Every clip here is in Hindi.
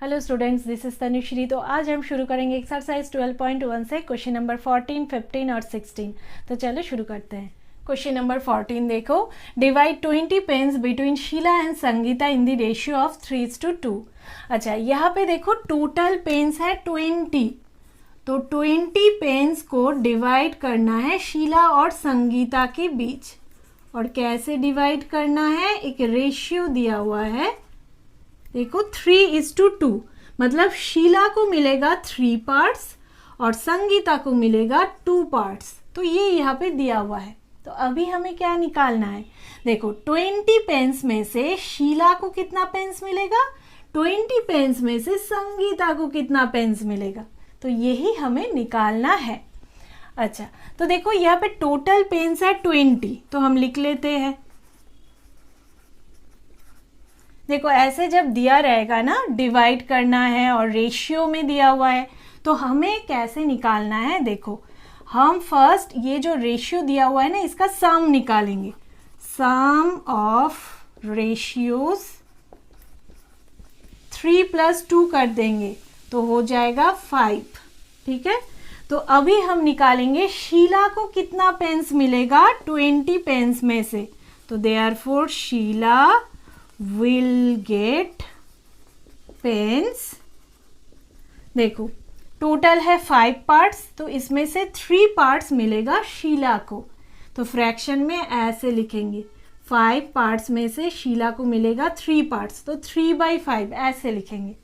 Hello students, this is Tanushree. तो आज हम शुरू करेंगे एक्सरसाइज 12.1 से क्वेश्चन नंबर 14, 15 और 16। तो चलो शुरू करते हैं। क्वेश्चन नंबर 14 देखो, divide 20 pens between Sheela and Sangeeta in the ratio of 3:2। अच्छा, यहाँ पे देखो टोटल पेन्स है 20, तो 20 पेन्स को डिवाइड करना है शीला और संगीता के बीच। और कैसे डिवाइड करना है, एक रेशियो दिया हुआ है, देखो 3:2, मतलब शीला को मिलेगा 3 पार्ट्स और संगीता को मिलेगा 2 पार्ट्स। तो ये यहाँ पे दिया हुआ है। तो अभी हमें क्या निकालना है, देखो 20 पेन्स में से शीला को कितना पेन्स मिलेगा, 20 पेन्स में से संगीता को कितना पेन्स मिलेगा, तो यही हमें निकालना है। अच्छा, तो देखो यहाँ पे टोटल पेन्स है 20, तो हम लिख लेते हैं। देखो ऐसे जब दिया रहेगा ना, डिवाइड करना है और रेशियो में दिया हुआ है, तो हमें कैसे निकालना है, देखो हम फर्स्ट ये जो रेशियो दिया हुआ है ना, इसका सम निकालेंगे। सम ऑफ रेशियोज 3 + 2 कर देंगे तो हो जाएगा 5। ठीक है, तो अभी हम निकालेंगे शीला को कितना पेन्स मिलेगा 20 पेन्स में से। तो therefore Sheela will get pens, देखो टोटल है 5 पार्ट्स, तो इसमें से 3 पार्ट्स मिलेगा शीला को। तो फ्रैक्शन में ऐसे लिखेंगे, 5 पार्ट्स में से शीला को मिलेगा 3 पार्ट्स, तो 3/5 ऐसे लिखेंगे।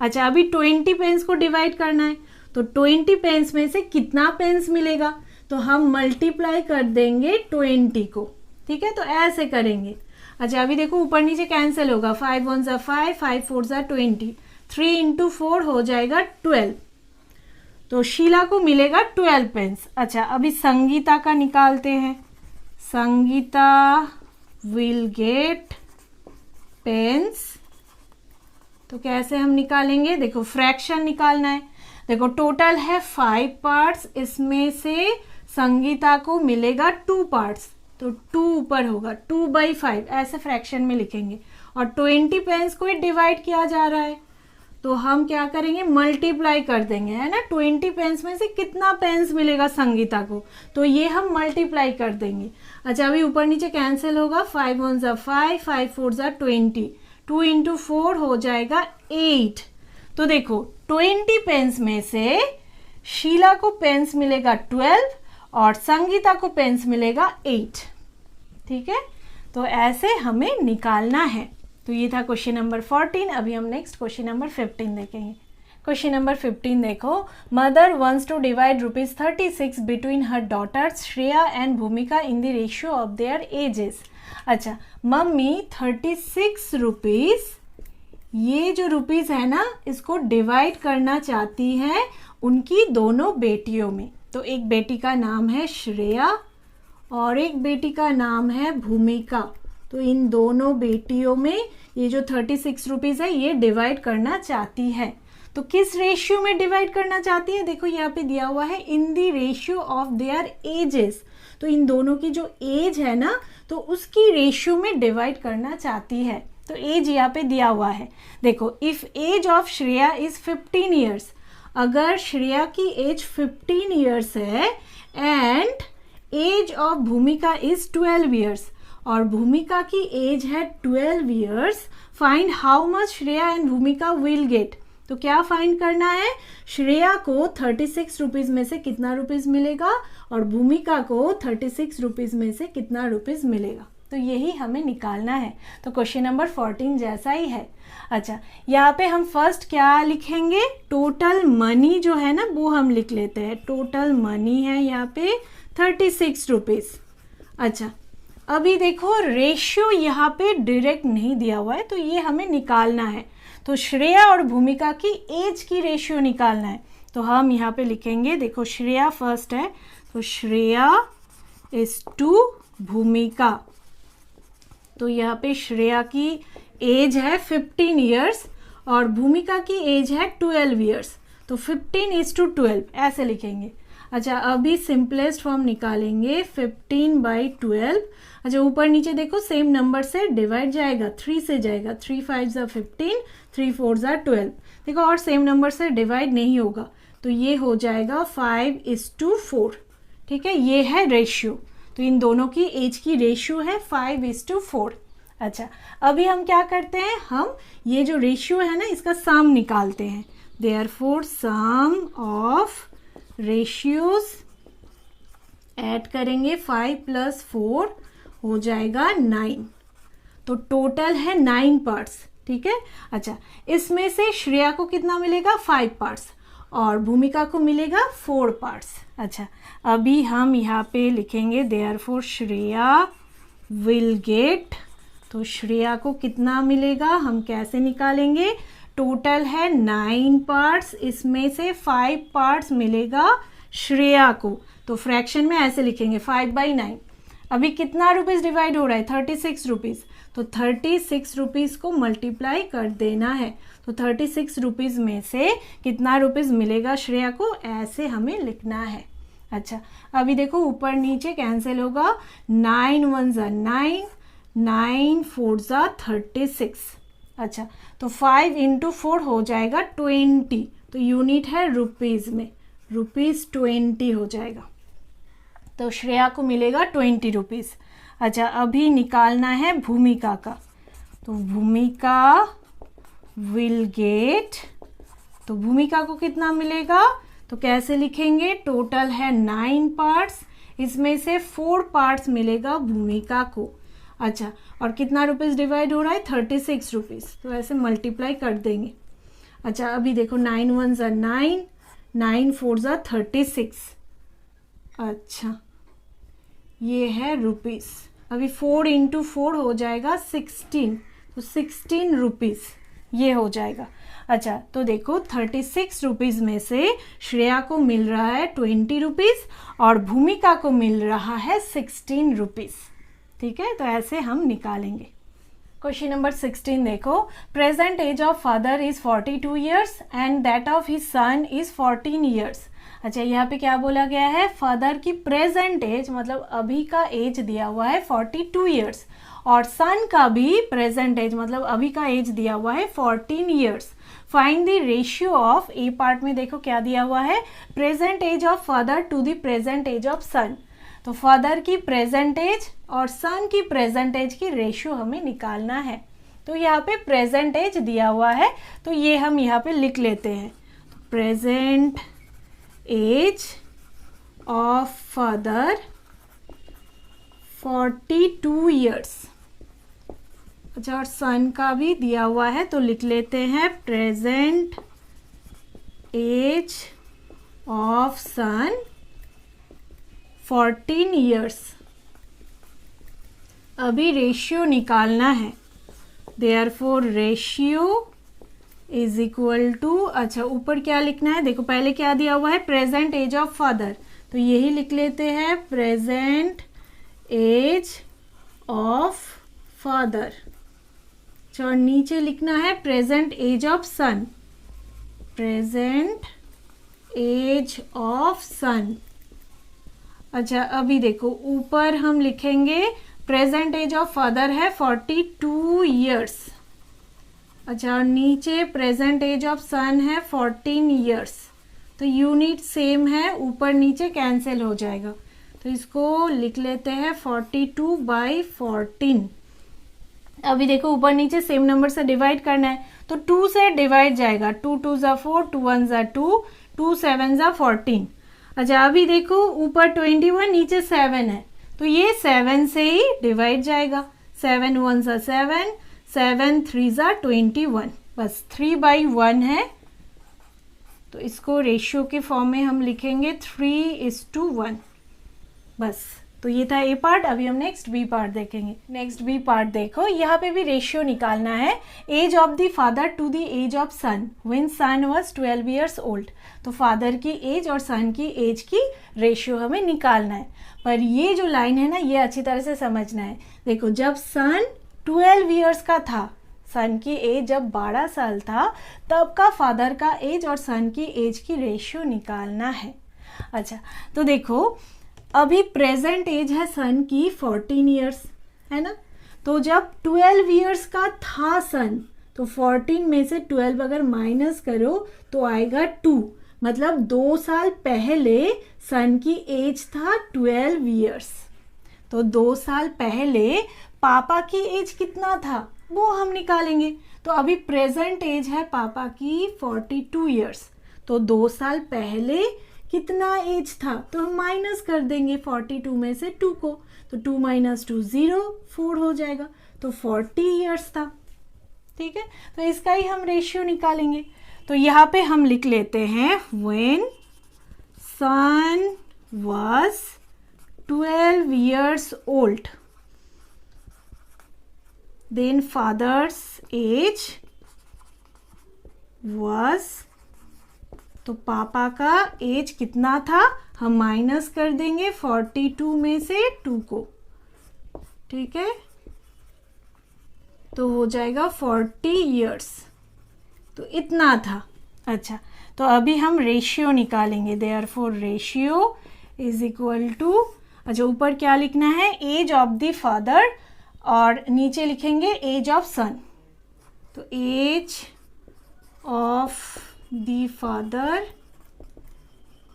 अच्छा, अभी 20 पेन्स को डिवाइड करना है, तो 20 पेन्स में से कितना पेन्स मिलेगा, तो हम मल्टीप्लाई कर देंगे 20 को। ठीक है, तो ऐसे करेंगे। अच्छा, अभी देखो ऊपर नीचे कैंसिल होगा, 5 1 = 5, 5 4 = 20, 3 × 4 हो जाएगा 12, तो शीला को मिलेगा 12 पेन्स। अच्छा, अभी संगीता का निकालते हैं। संगीता विल गेट पेन्स, तो कैसे हम निकालेंगे, देखो फ्रैक्शन निकालना है। देखो टोटल है 5 पार्ट्स, इसमें से संगीता को मिलेगा 2 पार्ट्स, तो 2 ऊपर होगा, 2/5 ऐसे फ्रैक्शन में लिखेंगे। और 20 पेन्स को डिवाइड किया जा रहा है, तो हम क्या करेंगे, मल्टीप्लाई कर देंगे, है ना। 20 पेन्स में से कितना पेन्स मिलेगा संगीता को, तो ये हम मल्टीप्लाई कर देंगे। अच्छा, अभी ऊपर नीचे कैंसिल होगा, 5 1 = 5, 5 4 = 20, 2 × 4 हो जाएगा 8। तो देखो 20 पेन्स में से शीला को पेन्स मिलेगा 12 और संगीता को पेन्स मिलेगा 8। ठीक है, तो ऐसे हमें निकालना है। तो ये था क्वेश्चन नंबर 14। अभी हम नेक्स्ट क्वेश्चन नंबर 15 देखेंगे। क्वेश्चन नंबर 15 देखो, mother wants to divide ₹36 between her daughters Shreya and Bhumika in the ratio of their ages. अच्छा, मम्मी 36 रुपीज़, ये जो रुपीज़ है ना, इसको डिवाइड करना चाहती है उनकी दोनों बेटियों में। तो एक बेटी का नाम है श्रेया और एक बेटी का नाम है भूमिका। तो इन दोनों बेटियों में ये जो 36 रुपीज़ है, ये डिवाइड करना चाहती है। तो किस रेशियो में डिवाइड करना चाहती है, देखो यहाँ पे दिया हुआ है इन the ratio of their edges. तो इन दोनों की जो एज है ना, तो उसकी रेशियो में डिवाइड करना चाहती है। तो एज यहाँ पे दिया हुआ है। देखो, if age of Shreya is 15 years, अगर श्रेया की एज 15 ईयर्स है and age of Bhumika is 12 years और भूमिका की एज है 12 years, find how much Shreya and Bhumika will get. तो क्या फाइंड करना है, श्रेया को 36 रुपीज़ में से कितना रुपीज़ मिलेगा और भूमिका को 36 रुपीज़ में से कितना रुपीज़ मिलेगा। तो यही हमें निकालना है। तो क्वेश्चन नंबर 14 जैसा ही है। अच्छा, यहाँ पे हम फर्स्ट क्या लिखेंगे, टोटल मनी जो है ना, वो हम लिख लेते हैं। टोटल मनी है यहाँ पे 36 रुपीज़। अच्छा, अभी देखो रेशियो यहाँ पे डायरेक्ट नहीं दिया हुआ है, तो ये हमें निकालना है। तो श्रेया और भूमिका की एज की रेशियो निकालना है, तो हम यहाँ पे लिखेंगे, देखो श्रेया फर्स्ट है, तो श्रेया इज टू भूमिका। तो यहाँ पे श्रेया की एज है 15 ईयर्स और भूमिका की एज है 12 ईयर्स, तो 15:12 ऐसे लिखेंगे। अच्छा अभी सिंपलेस्ट फॉर्म निकालेंगे 15/12। अच्छा ऊपर नीचे देखो सेम नंबर से डिवाइड जाएगा, 3 से जाएगा, 3 5 15, 3 4 12। देखो और सेम नंबर से डिवाइड नहीं होगा तो ये हो जाएगा 5:4। ठीक है, ये है रेशियो। तो इन दोनों की एज की रेशियो है 5:4। अच्छा अभी हम क्या करते हैं, हम ये जो रेशियो है ना इसका सम निकालते हैं। Therefore sum of ratios add करेंगे 5 + 4 हो जाएगा 9। तो टोटल है 9 पार्ट्स। ठीक है, अच्छा इसमें से श्रेया को कितना मिलेगा, 5 पार्ट्स और भूमिका को मिलेगा 4 पार्ट्स। अच्छा अभी हम यहाँ पे लिखेंगे देयरफॉर श्रेया विल गेट। तो श्रेया को कितना मिलेगा, हम कैसे निकालेंगे, टोटल है 9 पार्ट्स, इसमें से 5 पार्ट्स मिलेगा श्रेया को। तो फ्रैक्शन में ऐसे लिखेंगे 5/9। अभी कितना रुपीस डिवाइड हो रहा है, 36 रुपीस। तो 36 रुपीस को मल्टीप्लाई कर देना है। तो 36 रुपीस में से कितना रुपीस मिलेगा श्रेया को, ऐसे हमें लिखना है। अच्छा अभी देखो ऊपर नीचे कैंसिल होगा, 9 1 9, 9 4 36। अच्छा तो 5 × 4 हो जाएगा 20। तो यूनिट है रुपीस में, ₹20 हो जाएगा। तो श्रेया को मिलेगा 20 रुपीस। अच्छा अभी निकालना है भूमिका का। तो भूमिका विल गेट, तो भूमिका को कितना मिलेगा, तो कैसे लिखेंगे, टोटल है 9 पार्ट्स, इसमें से 4 पार्ट्स मिलेगा भूमिका को। अच्छा और कितना रुपीस डिवाइड हो रहा है, 36 रुपीस। तो ऐसे मल्टीप्लाई कर देंगे। अच्छा अभी देखो 9 1 9, 9 4 36। अच्छा ये है रुपीस। अभी 4 × 4 हो जाएगा 16। तो 16 रुपीस ये हो जाएगा। अच्छा तो देखो 36 रुपीस में से श्रेया को मिल रहा है 20 रुपीस और भूमिका को मिल रहा है 16 रुपीस। ठीक है, तो ऐसे हम निकालेंगे। क्वेश्चन नंबर 16 देखो, present age of father is 42 years and that of his son is 14 years. अच्छा यहाँ पे क्या बोला गया है, फादर की प्रेजेंट एज मतलब अभी का एज दिया हुआ है 42 ईयर्स और सन का भी प्रेजेंट एज मतलब अभी का एज दिया हुआ है 14 years. Find the ratio of, a part में देखो क्या दिया हुआ है, present age of father to the present age of son. तो फादर की प्रेजेंट एज और सन की प्रेजेंट एज की रेशियो हमें निकालना है। तो यहाँ पे प्रेजेंट एज दिया हुआ है तो ये हम यहाँ पे लिख लेते हैं। Present age of father 42 years. अच्छा और सन का भी दिया हुआ है तो लिख लेते हैं present age of son 14 years. अभी रेशियो निकालना है। Therefore ratio is equal to, अच्छा ऊपर क्या लिखना है, देखो पहले क्या दिया हुआ है, प्रेजेंट एज ऑफ फादर, तो यही लिख लेते हैं प्रेजेंट एज ऑफ फादर। अच्छा और नीचे लिखना है present age of son, present age of son. अच्छा अभी देखो ऊपर हम लिखेंगे प्रेजेंट एज ऑफ फादर है 42 ईयर्स। अच्छा और नीचे प्रेजेंट एज ऑफ सन है 14 ईयर्स। तो यूनिट सेम है, ऊपर नीचे कैंसिल हो जाएगा तो इसको लिख लेते हैं 42/14। अभी देखो ऊपर नीचे सेम नंबर से डिवाइड करना है तो 2 से डिवाइड जाएगा, 2 2 4, 2 1 2, 2 7 14। अच्छा अभी देखो ऊपर 21 नीचे 7 है तो ये 7 से ही डिवाइड जाएगा, 7 1 7, 7 3 21, बस 3/1 है। तो इसको रेशियो के फॉर्म में हम लिखेंगे 3:1 बस। तो ये था ए पार्ट। अभी हम नेक्स्ट बी पार्ट देखेंगे। नेक्स्ट बी पार्ट देखो, यहाँ पे भी रेशियो निकालना है, age of the father to the age of son when son was 12 years old. तो फादर की एज और सन की एज की रेशियो हमें निकालना है। पर ये जो लाइन है ना ये अच्छी तरह से समझना है। देखो जब सन 12 ईयर्स का था, सन की एज जब 12 साल था, तब का फादर का एज और सन की एज की रेशियो निकालना है। अच्छा, तो देखो अभी प्रेजेंट एज है सन की 14 ईयर्स, है ना। तो जब 12 ईयर्स का था सन, तो 14 में से 12 अगर माइनस करो तो आएगा 2, मतलब 2 साल पहले सन की एज था 12 ईयर्स। तो 2 साल पहले पापा की एज कितना था वो हम निकालेंगे। तो अभी प्रेजेंट एज है पापा की 42 ईयर्स, तो 2 साल पहले कितना एज था, तो हम माइनस कर देंगे 42 में से 2 को, तो 2 माइनस 2 0, 4 हो जाएगा, तो 40 ईयर्स था। ठीक है, तो इसका ही हम रेशियो निकालेंगे। तो यहाँ पे हम लिख लेते हैं when son was 12 years old, then father's age was, तो पापा का एज कितना था, हम माइनस कर देंगे 42 में से 2 को। ठीक है, तो हो जाएगा 40 years, तो इतना था। अच्छा, तो अभी हम रेशियो निकालेंगे। Therefore ratio is equal to, अच्छा ऊपर क्या लिखना है, एज ऑफ द फादर, और नीचे लिखेंगे एज ऑफ सन। तो एज ऑफ द फादर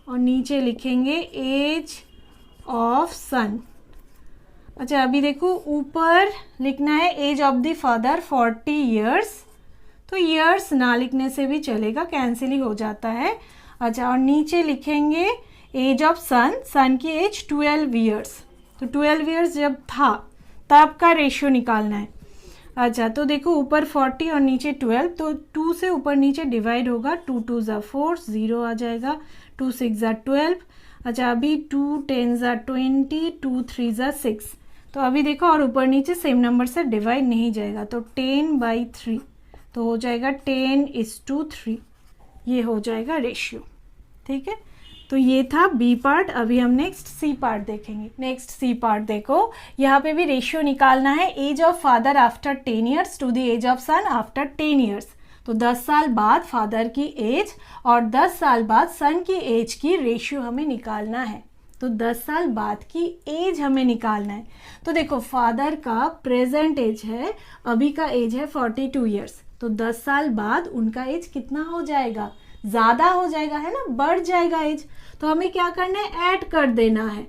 और नीचे लिखेंगे एज ऑफ सन। अच्छा, अभी देखो ऊपर लिखना है age of the father 40 years, तो ईयर्स ना लिखने से भी चलेगा, कैंसिल ही हो जाता है। अच्छा, और नीचे लिखेंगे एज ऑफ सन, सन की एज 12 ईयर्स, तो 12 ईयर्स जब था तब का रेशियो निकालना है। अच्छा, तो देखो ऊपर 40 और नीचे 12, तो 2 से ऊपर नीचे डिवाइड होगा, 2 2 ज़ा 4, 0 आ जाएगा, 2 6 ज़ा 12। अच्छा, अभी 2 10 ज़ा 20, 2 3 ज़ा 6, तो अभी देखो और ऊपर नीचे सेम नंबर से डिवाइड नहीं जाएगा, तो 10/3, तो हो जाएगा 10:3, ये हो जाएगा रेशियो। ठीक है, तो ये था बी पार्ट। अभी हम नेक्स्ट सी पार्ट देखेंगे। नेक्स्ट सी पार्ट देखो, यहाँ पे भी रेशियो निकालना है, age of father after 10 years to the age of son after 10 years. तो 10 साल बाद फादर की एज और 10 साल बाद सन की एज की रेशियो हमें निकालना है। तो 10 साल बाद की एज हमें निकालना है। तो देखो फादर का प्रेजेंट एज है, अभी का एज है 42 ईयर्स, तो 10 साल बाद उनका एज कितना हो जाएगा, ज़्यादा हो जाएगा, है ना, बढ़ जाएगा एज। तो हमें क्या करना है, ऐड कर देना है।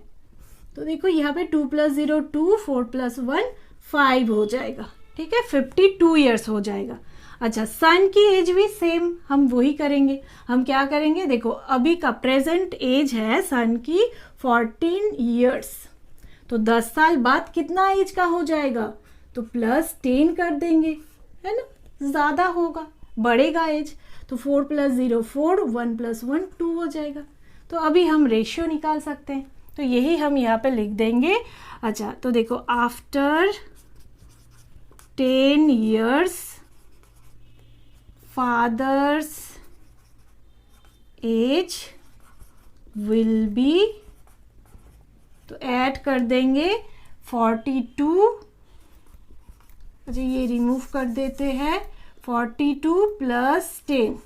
तो देखो यहाँ पे 2 + 0 2, 4 + 1 5 हो जाएगा। ठीक है, 52 ईयर्स हो जाएगा। अच्छा, सन की एज भी सेम हम वही करेंगे। हम क्या करेंगे, देखो अभी का प्रेजेंट एज है सन की 14 ईयर्स, तो 10 साल बाद कितना एज का हो जाएगा, तो +10 कर देंगे, है ना, ज़्यादा होगा, बढ़ेगा एज। तो 4 + 0 4, 1 + 1 2 हो जाएगा। तो अभी हम रेशियो निकाल सकते हैं, तो यही हम यहाँ पे लिख देंगे। अच्छा, तो देखो after 10 years father's age will B, तो ऐड कर देंगे 42। अच्छा, ये रिमूव कर देते हैं, 42 + 10,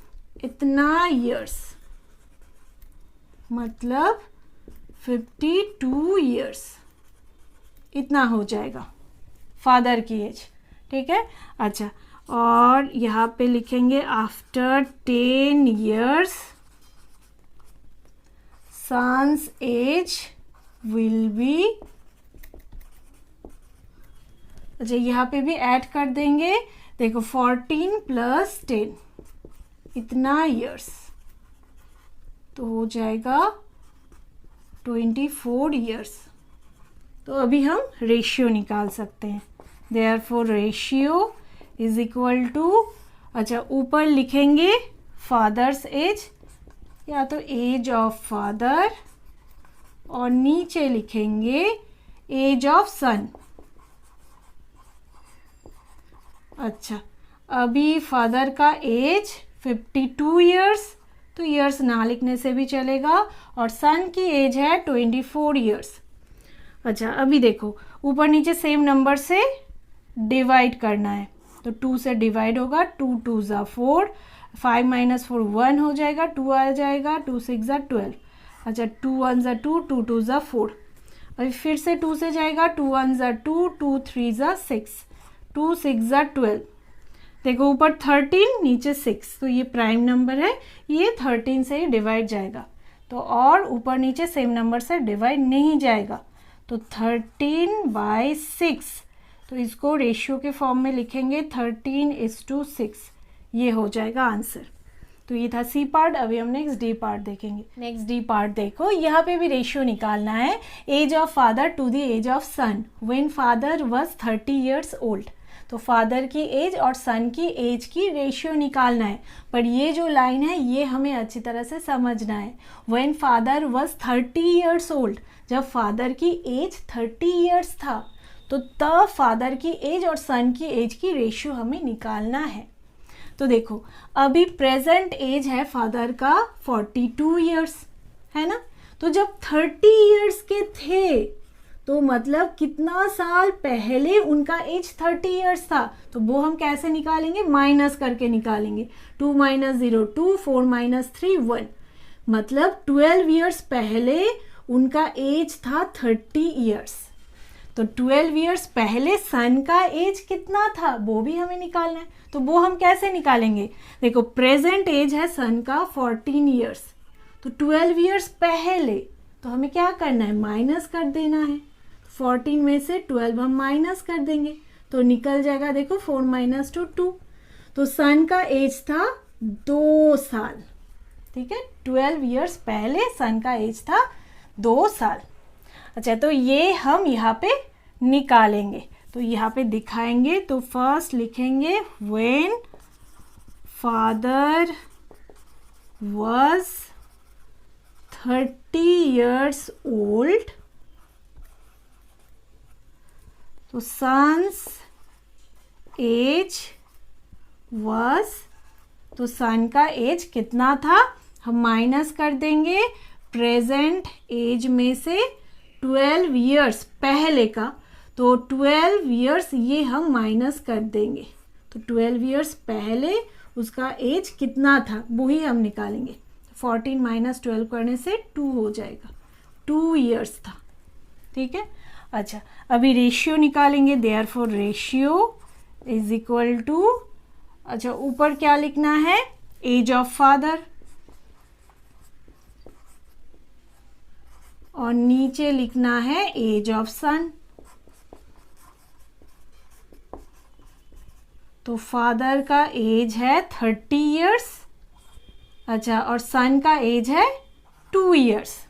इतना ईयर्स, मतलब 52 ईयर्स, इतना हो जाएगा फादर की एज। ठीक है, अच्छा, और यहाँ पे लिखेंगे after 10 years son's age will be, अच्छा यहाँ पे भी ऐड कर देंगे, देखो 14 + 10, इतना ईयर्स, तो हो जाएगा 24 ईयर्स। तो अभी हम रेशियो निकाल सकते हैं। Therefore ratio is equal to, अच्छा ऊपर लिखेंगे फादर्स एज, या तो एज ऑफ फादर, और नीचे लिखेंगे एज ऑफ सन। अच्छा, अभी फादर का एज 52 ईयर्स, तो ईयर्स ना लिखने से भी चलेगा, और सन की एज है 24 ईयर्स। अच्छा, अभी देखो ऊपर नीचे सेम नंबर से डिवाइड करना है, तो 2 से डिवाइड होगा, 2 2 ज़ा 4, 5 - 4 1 हो जाएगा, 2 आ जाएगा, 2 6 ज़ा 12। अच्छा 2 1 ज़ा 2, 2 2 ज़ा 4, अभी फिर से 2 से जाएगा, 2 1 ज़ा 2, 2 3 ज़ा 6, 2 6 ज़ा 12, देखो ऊपर 13 नीचे 6, तो ये प्राइम नंबर है, ये 13 से ही डिवाइड जाएगा, तो और ऊपर नीचे सेम नंबर से डिवाइड नहीं जाएगा, तो 13/6, तो इसको रेशियो के फॉर्म में लिखेंगे 13:6, ये हो जाएगा आंसर। तो ये था सी पार्ट। अभी हम नेक्स्ट डी पार्ट देखेंगे। नेक्स्ट डी पार्ट देखो, यहाँ पे भी रेशियो निकालना है, age of father to the age of son when father was 30 years old. तो फादर की एज और सन की एज की रेशियो निकालना है, पर ये जो लाइन है ये हमें अच्छी तरह से समझना है। When father was 30 years old, जब फादर की एज 30 इयर्स था, तो तब फादर की एज और सन की एज की रेशियो हमें निकालना है। तो देखो अभी प्रेजेंट एज है फादर का 42 इयर्स, है ना, तो जब 30 इयर्स के थे तो मतलब कितना साल पहले उनका एज 30 इयर्स था, तो वो हम कैसे निकालेंगे, माइनस करके निकालेंगे। 2 - 0 2, 4 - 3 1, मतलब 12 इयर्स पहले उनका एज था 30 इयर्स। तो 12 इयर्स पहले सन का एज कितना था वो भी हमें निकालना है, तो वो हम कैसे निकालेंगे। देखो प्रेजेंट एज है सन का 14 इयर्स, तो 12 इयर्स पहले, तो हमें क्या करना है, माइनस कर देना है। 14 में से 12 हम माइनस कर देंगे तो निकल जाएगा, देखो 4 - 2 2, तो सन का एज था 2 साल, ठीक है, 12 इयर्स पहले सन का एज था 2 साल। अच्छा तो ये हम यहाँ पे निकालेंगे, तो यहाँ पे दिखाएंगे, तो फर्स्ट लिखेंगे when father was 30 years old, तो सन्स एज वाज, तो सन का एज कितना था, हम माइनस कर देंगे प्रेजेंट एज में से 12 इयर्स पहले का, तो 12 इयर्स ये हम माइनस कर देंगे, तो 12 इयर्स पहले उसका एज कितना था वो ही हम निकालेंगे। 14 - 12 करने से 2 हो जाएगा, 2 इयर्स था, ठीक है। अच्छा अभी रेशियो निकालेंगे, therefore ratio is equal to, अच्छा ऊपर क्या लिखना है, एज ऑफ फादर, और नीचे लिखना है एज ऑफ सन। तो फादर का एज है 30 इयर्स, अच्छा, और सन का एज है 2 इयर्स।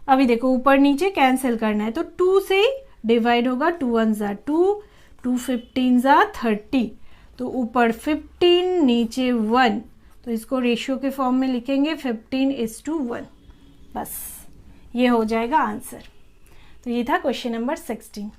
अभी देखो ऊपर नीचे कैंसिल करना है, तो 2 से ही डिवाइड होगा, 2 1 ज़ा 2, 2 15 ज़ा 30, तो ऊपर 15 नीचे 1, तो इसको रेशियो के फॉर्म में लिखेंगे 15:1, बस ये हो जाएगा आंसर। तो ये था क्वेश्चन नंबर 16।